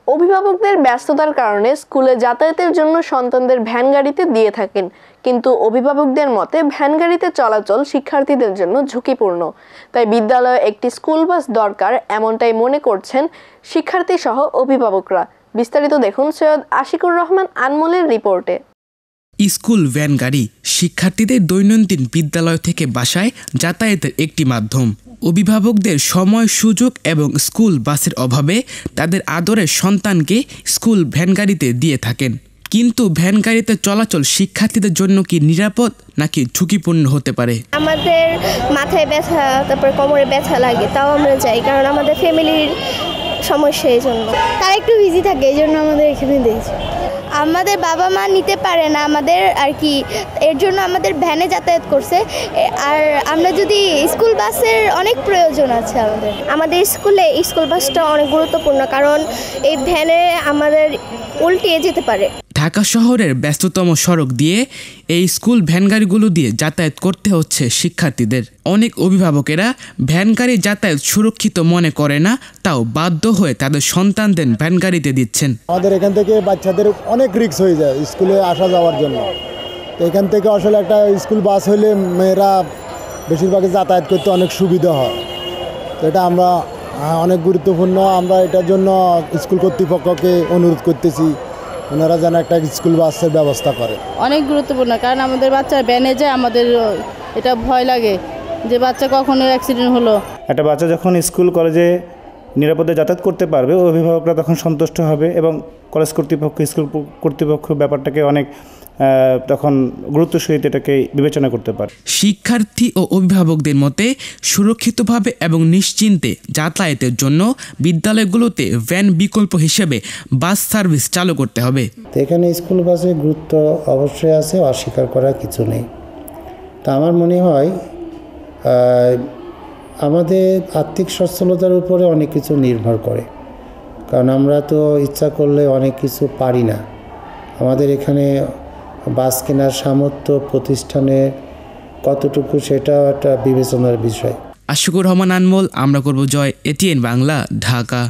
অভিভাবকদের ব্যস্ততার কারণে স্কুলে যাতায়াতের জন্য সন্তানদের ভ্যান গাড়িতে দিয়ে থাকেন, কিন্তু অভিভাবকদের মতে ভ্যান গাড়িতে চলাচল শিক্ষার্থীদের জন্য ঝুঁকিপূর্ণ। তাই বিদ্যালয়ে একটি স্কুল বাস দরকার, এমনটাই মনে করছেন শিক্ষার্থী সহ অভিভাবকরা। বিস্তারিত দেখুন সৈয়দ আশিকুর রহমান আনমোলের রিপোর্টে। স্কুল ভ্যান গাড়ি শিক্ষার্থীদের দৈনন্দিন বিদ্যালয় থেকে বাসায় যাতায়াতের একটি মাধ্যম। অভিভাবকদের সময়, সুযোগ এবং স্কুল বাসের অভাবে তাদের আদরের সন্তানকে স্কুল ভ্যান গাড়িতে দিয়ে থাকেন। কিন্তু ভ্যান গাড়িতে চলাচল শিক্ষার্থীদের জন্য কি নিরাপদ নাকি ঝুঁকিপূর্ণ হতে পারে? আমাদের মাথায় ব্যথা, তারপরে কোমরে ব্যথা লাগে, তাও আমরা যাই, কারণ আমাদের ফ্যামিলির সমস্যা। এই জন্য তারা একটু বিজি থাকে, এই জন্য আমাদের এখানে দিয়েছে। আমাদের বাবা মা নিতে পারে না আমাদের আর কি, এর জন্য আমাদের ভ্যানে যাতায়াত করছে। আর আমরা যদি স্কুল বাসের অনেক প্রয়োজন আছে আমাদের স্কুলে স্কুল বাসটা অনেক গুরুত্বপূর্ণ, কারণ এই ভ্যানে আমাদের উল্টিয়ে যেতে পারে। ঢাকা শহরের ব্যস্ততম সড়ক দিয়ে এই স্কুল ভ্যান গাড়িগুলো দিয়ে যাতায়াত করতে হচ্ছে শিক্ষার্থীদের। অনেক অভিভাবকেরা ভ্যান গাড়ি যাতায়াত সুরক্ষিত মনে করে না, তাও বাধ্য হয়ে তাদের সন্তানদের ভ্যান গাড়িতে দিচ্ছেন। আমাদের এখান থেকে বাচ্চাদের অনেক রিস্ক হয়ে যায় স্কুলে আসা যাওয়ার জন্য। এখান থেকে আসলে একটা স্কুল বাস হলে মেয়েরা বেশিরভাগই যাতায়াত করতে অনেক সুবিধা হয়। তো এটা আমরা অনেক গুরুত্বপূর্ণ। আমরা এটার জন্য স্কুল কর্তৃপক্ষকে অনুরোধ করতেছি, ওনারা যেন একটা স্কুল বাসের ব্যবস্থা করে। অনেক গুরুত্বপূর্ণ, কারণ আমাদের বাচ্চা ভ্যানে যায়, আমাদের এটা ভয় লাগে যে বাচ্চা কখনো অ্যাক্সিডেন্ট হলো। একটা বাচ্চা যখন স্কুল কলেজে নিরাপদে যাতায়াত করতে পারবে, অভিভাবকরা তখন সন্তুষ্ট হবে এবং কলেজ কর্তৃপক্ষ, স্কুল কর্তৃপক্ষ ব্যাপারটাকে অনেক তখন গুরুত্ব সহিত এটাকে বিবেচনা করতে পারে। শিক্ষার্থী ও অভিভাবকদের মতে সুরক্ষিতভাবে এবং নিশ্চিন্তে যাতায়াতের জন্য বিদ্যালয়গুলোতে ভ্যান বিকল্প হিসেবে বাস সার্ভিস চালু করতে হবে। এখানে স্কুল বাসের গুরুত্ব অবশ্যই আছে, অস্বীকার করার কিছু নেই। তা আমার মনে হয় আমাদের আর্থিক সচ্ছলতার উপরে অনেক কিছু নির্ভর করে, কারণ আমরা তো ইচ্ছা করলে অনেক কিছু পারি না। আমাদের এখানে বাস কেনার সামর্থ্য প্রতিষ্ঠানের কতটুকু সেটাও একটা বিবেচনার বিষয়। আশিকুর রহমান আনমোল, আমরা করব জয়, এটিএন বাংলা, ঢাকা।